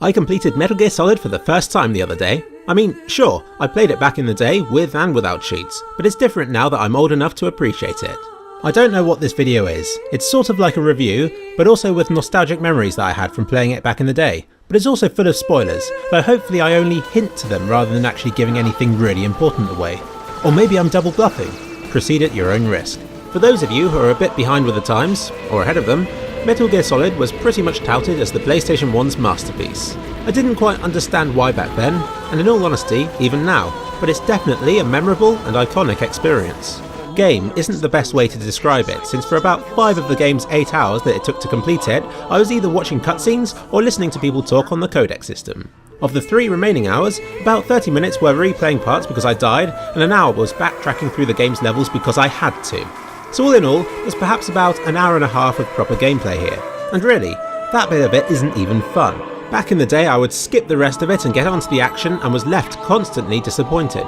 I completed Metal Gear Solid for the first time the other day. I mean, sure, I played it back in the day with and without cheats, but it's different now that I'm old enough to appreciate it. I don't know what this video is. It's sort of like a review, but also with nostalgic memories that I had from playing it back in the day. But it's also full of spoilers, though hopefully I only hint to them rather than actually giving anything really important away. Or maybe I'm double bluffing. Proceed at your own risk. For those of you who are a bit behind with the times, or ahead of them, Metal Gear Solid was pretty much touted as the PlayStation 1's masterpiece. I didn't quite understand why back then, and in all honesty, even now, but it's definitely a memorable and iconic experience. Game isn't the best way to describe it, since for about 5 of the game's 8 hours that it took to complete it, I was either watching cutscenes or listening to people talk on the codec system. Of the 3 remaining hours, about 30 minutes were replaying parts because I died, and an hour was backtracking through the game's levels because I had to. So all in all, there's perhaps about an hour and a half of proper gameplay here. And really, that bit of it isn't even fun. Back in the day I would skip the rest of it and get onto the action and was left constantly disappointed.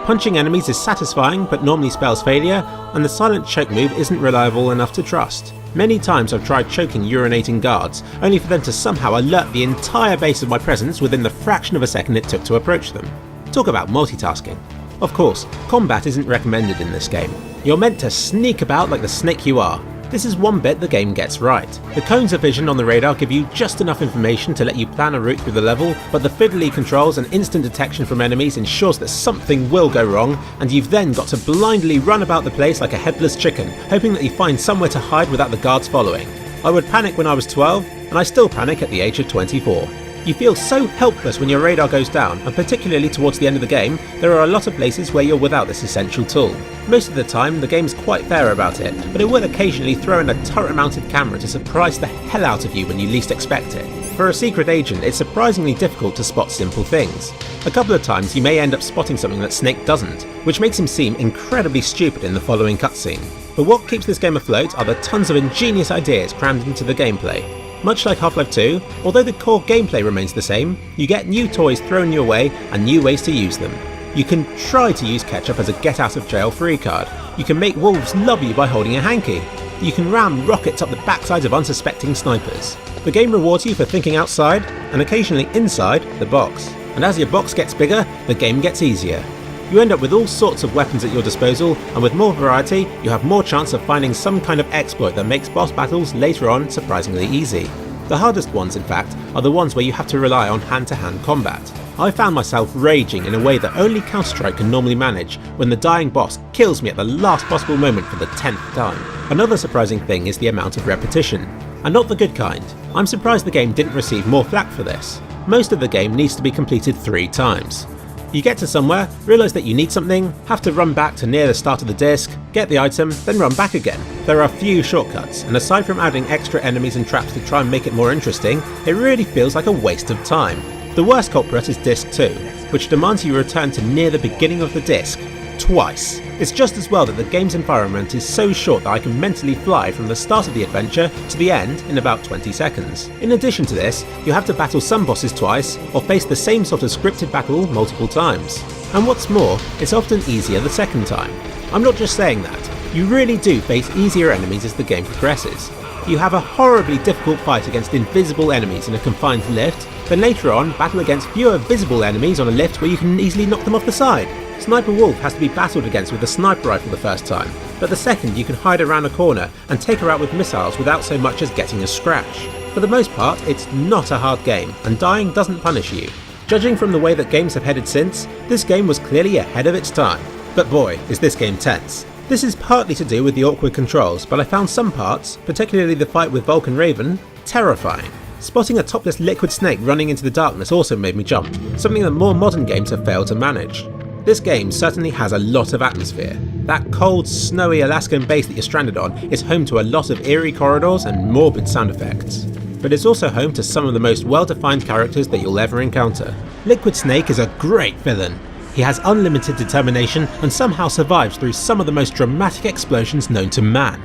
Punching enemies is satisfying but normally spells failure, and the silent choke move isn't reliable enough to trust. Many times I've tried choking urinating guards, only for them to somehow alert the entire base of my presence within the fraction of a second it took to approach them. Talk about multitasking. Of course, combat isn't recommended in this game. You're meant to sneak about like the snake you are. This is one bit the game gets right. The cones of vision on the radar give you just enough information to let you plan a route through the level, but the Fiddly Controls and instant detection from enemies ensures that something will go wrong, and you've then got to blindly run about the place like a headless chicken, hoping that you find somewhere to hide without the guards following. I would panic when I was 12, and I still panic at the age of 24. You feel so helpless when your radar goes down, and particularly towards the end of the game, there are a lot of places where you're without this essential tool. Most of the time, the game's quite fair about it, but it will occasionally throw in a turret-mounted camera to surprise the hell out of you when you least expect it. For a secret agent, it's surprisingly difficult to spot simple things. A couple of times you may end up spotting something that Snake doesn't, which makes him seem incredibly stupid in the following cutscene. But what keeps this game afloat are the tons of ingenious ideas crammed into the gameplay. Much like Half-Life 2, although the core gameplay remains the same, you get new toys thrown your way and new ways to use them. You can try to use ketchup as a get-out-of-jail-free card. You can make wolves love you by holding a hanky. You can ram rockets up the backsides of unsuspecting snipers. The game rewards you for thinking outside, and occasionally inside, the box. And as your box gets bigger, the game gets easier. You end up with all sorts of weapons at your disposal, and with more variety, you have more chance of finding some kind of exploit that makes boss battles later on surprisingly easy. The hardest ones, in fact, are the ones where you have to rely on hand-to-hand combat. I found myself raging in a way that only Counter-Strike can normally manage when the dying boss kills me at the last possible moment for the 10th time. Another surprising thing is the amount of repetition, and not the good kind. I'm surprised the game didn't receive more flack for this. Most of the game needs to be completed 3 times. You get to somewhere, realise that you need something, have to run back to near the start of the disc, get the item, then run back again. There are few shortcuts, and aside from adding extra enemies and traps to try and make it more interesting, it really feels like a waste of time. The worst culprit is disc 2, which demands you return to near the beginning of the disc, twice. It's just as well that the game's environment is so short that I can mentally fly from the start of the adventure to the end in about 20 seconds. In addition to this, you have to battle some bosses twice, or face the same sort of scripted battle multiple times. And what's more, it's often easier the second time. I'm not just saying that, you really do face easier enemies as the game progresses. You have a horribly difficult fight against invisible enemies in a confined lift, then later on battle against fewer visible enemies on a lift where you can easily knock them off the side. Sniper Wolf has to be battled against with a sniper rifle the first time, but the second you can hide around a corner and take her out with missiles without so much as getting a scratch. For the most part, it's not a hard game, and dying doesn't punish you. Judging from the way that games have headed since, this game was clearly ahead of its time. But boy, is this game tense. This is partly to do with the awkward controls, but I found some parts, particularly the fight with Vulcan Raven, terrifying. Spotting a topless liquid snake running into the darkness also made me jump, something that more modern games have failed to manage. This game certainly has a lot of atmosphere. That cold, snowy Alaskan base that you're stranded on is home to a lot of eerie corridors and morbid sound effects. But it's also home to some of the most well-defined characters that you'll ever encounter. Liquid Snake is a great villain. He has unlimited determination and somehow survives through some of the most dramatic explosions known to man.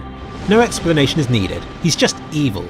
No explanation is needed, he's just evil.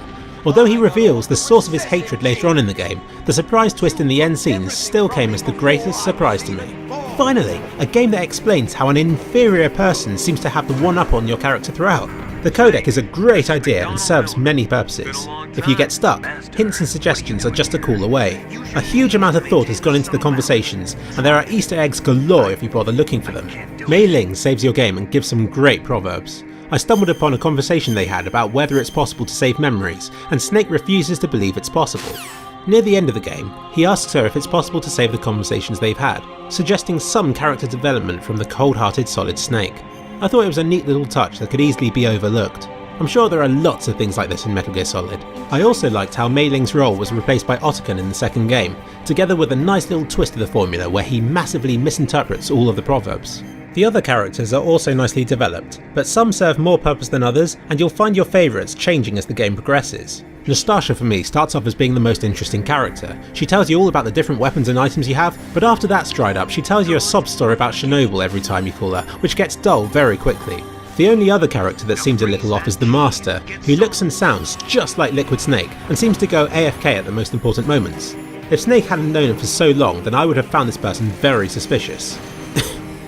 Although he reveals the source of his hatred later on in the game, the surprise twist in the end scenes still came as the greatest surprise to me. Finally, a game that explains how an inferior person seems to have the one-up on your character throughout. The codec is a great idea and serves many purposes. If you get stuck, hints and suggestions are just a call away. A huge amount of thought has gone into the conversations, and there are Easter eggs galore if you bother looking for them. Mei Ling saves your game and gives some great proverbs. I stumbled upon a conversation they had about whether it's possible to save memories, and Snake refuses to believe it's possible. Near the end of the game, he asks her if it's possible to save the conversations they've had, suggesting some character development from the cold-hearted Solid Snake. I thought it was a neat little touch that could easily be overlooked. I'm sure there are lots of things like this in Metal Gear Solid. I also liked how Mei Ling's role was replaced by Otacon in the second game, together with a nice little twist to the formula where he massively misinterprets all of the proverbs. The other characters are also nicely developed, but some serve more purpose than others, and you'll find your favourites changing as the game progresses. Nastasha for me starts off as being the most interesting character. She tells you all about the different weapons and items you have, but after that's dried up she tells you a sob story about Chernobyl every time you call her, which gets dull very quickly. The only other character that seems a little off is the Master, who looks and sounds just like Liquid Snake and seems to go AFK at the most important moments. If Snake hadn't known him for so long, then I would have found this person very suspicious.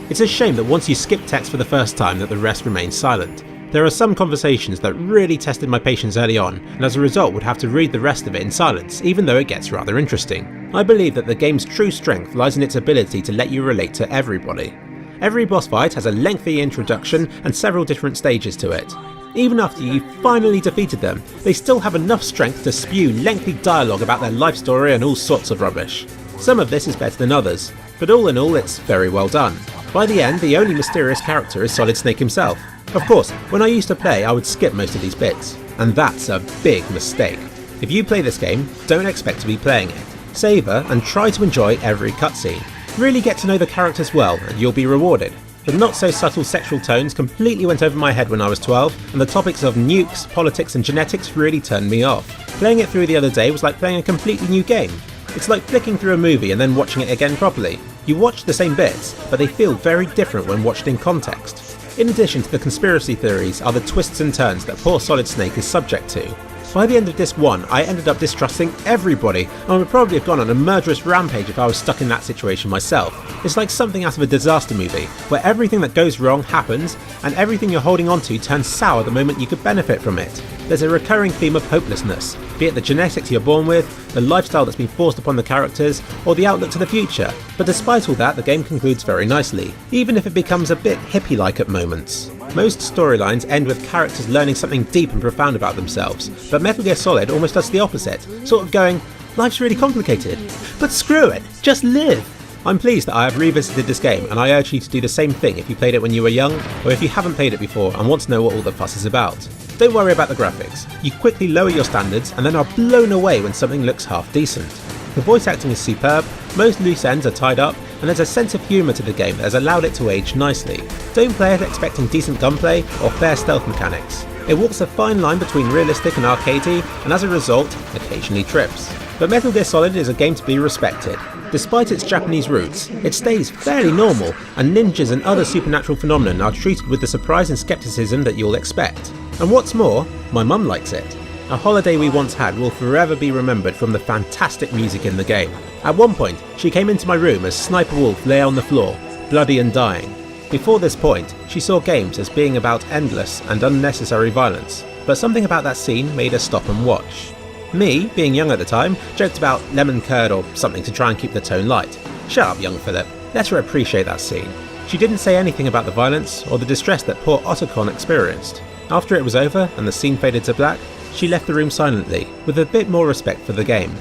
It's a shame that once you skip text for the first time that the rest remains silent. There are some conversations that really tested my patience early on, and as a result would have to read the rest of it in silence, even though it gets rather interesting. I believe that the game's true strength lies in its ability to let you relate to everybody. Every boss fight has a lengthy introduction and several different stages to it. Even after you've finally defeated them, they still have enough strength to spew lengthy dialogue about their life story and all sorts of rubbish. Some of this is better than others, but all in all it's very well done. By the end, the only mysterious character is Solid Snake himself. Of course, when I used to play, I would skip most of these bits, and that's a big mistake. If you play this game, don't expect to be playing it. Savour and try to enjoy every cutscene. Really get to know the characters well, and you'll be rewarded. The not so subtle sexual tones completely went over my head when I was 12, and the topics of nukes, politics and genetics really turned me off. Playing it through the other day was like playing a completely new game. It's like flicking through a movie and then watching it again properly. You watch the same bits, but they feel very different when watched in context. In addition to the conspiracy theories are the twists and turns that poor Solid Snake is subject to. By the end of Disc 1, I ended up distrusting everybody, and would probably have gone on a murderous rampage if I was stuck in that situation myself. It's like something out of a disaster movie, where everything that goes wrong happens, and everything you're holding onto turns sour the moment you could benefit from it. There's a recurring theme of hopelessness, be it the genetics you're born with, the lifestyle that's been forced upon the characters, or the outlook to the future. But despite all that, the game concludes very nicely, even if it becomes a bit hippie-like at moments. Most storylines end with characters learning something deep and profound about themselves, but Metal Gear Solid almost does the opposite, sort of going, life's really complicated, but screw it, just live! I'm pleased that I have revisited this game, and I urge you to do the same thing if you played it when you were young, or if you haven't played it before and want to know what all the fuss is about. Don't worry about the graphics. You quickly lower your standards and then are blown away when something looks half decent. The voice acting is superb, most loose ends are tied up, and there's a sense of humour to the game that has allowed it to age nicely. Don't play it expecting decent gunplay or fair stealth mechanics. It walks a fine line between realistic and arcadey, and as a result, occasionally trips. But Metal Gear Solid is a game to be respected. Despite its Japanese roots, it stays fairly normal, and ninjas and other supernatural phenomena are treated with the surprise and skepticism that you'll expect. And what's more, my mum likes it. A holiday we once had will forever be remembered from the fantastic music in the game. At one point, she came into my room as Sniper Wolf lay on the floor, bloody and dying. Before this point, she saw games as being about endless and unnecessary violence, but something about that scene made her stop and watch. Me, being young at the time, joked about lemon curd or something to try and keep the tone light. Shut up, young Philip. Let her appreciate that scene. She didn't say anything about the violence or the distress that poor Otacon experienced. After it was over and the scene faded to black, she left the room silently, with a bit more respect for the game.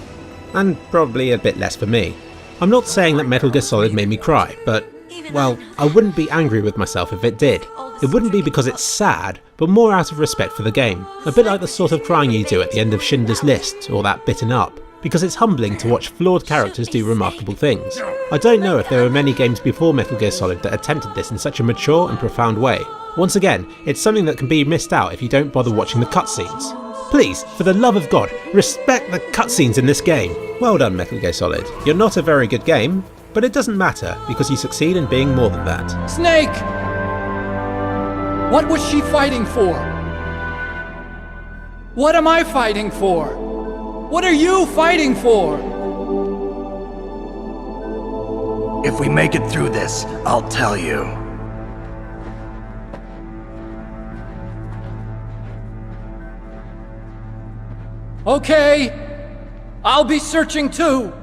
And probably a bit less for me. I'm not saying that Metal Gear Solid made me cry, but, well, I wouldn't be angry with myself if it did. It wouldn't be because it's sad, but more out of respect for the game. A bit like the sort of crying you do at the end of Schindler's List, or that Bitten Up, because it's humbling to watch flawed characters do remarkable things. I don't know if there were many games before Metal Gear Solid that attempted this in such a mature and profound way. Once again, it's something that can be missed out if you don't bother watching the cutscenes. Please, for the love of God, respect the cutscenes in this game. Well done, Metal Gear Solid. You're not a very good game, but it doesn't matter, because you succeed in being more than that. Snake! What was she fighting for? What am I fighting for? What are you fighting for? If we make it through this, I'll tell you. Okay. I'll be searching too.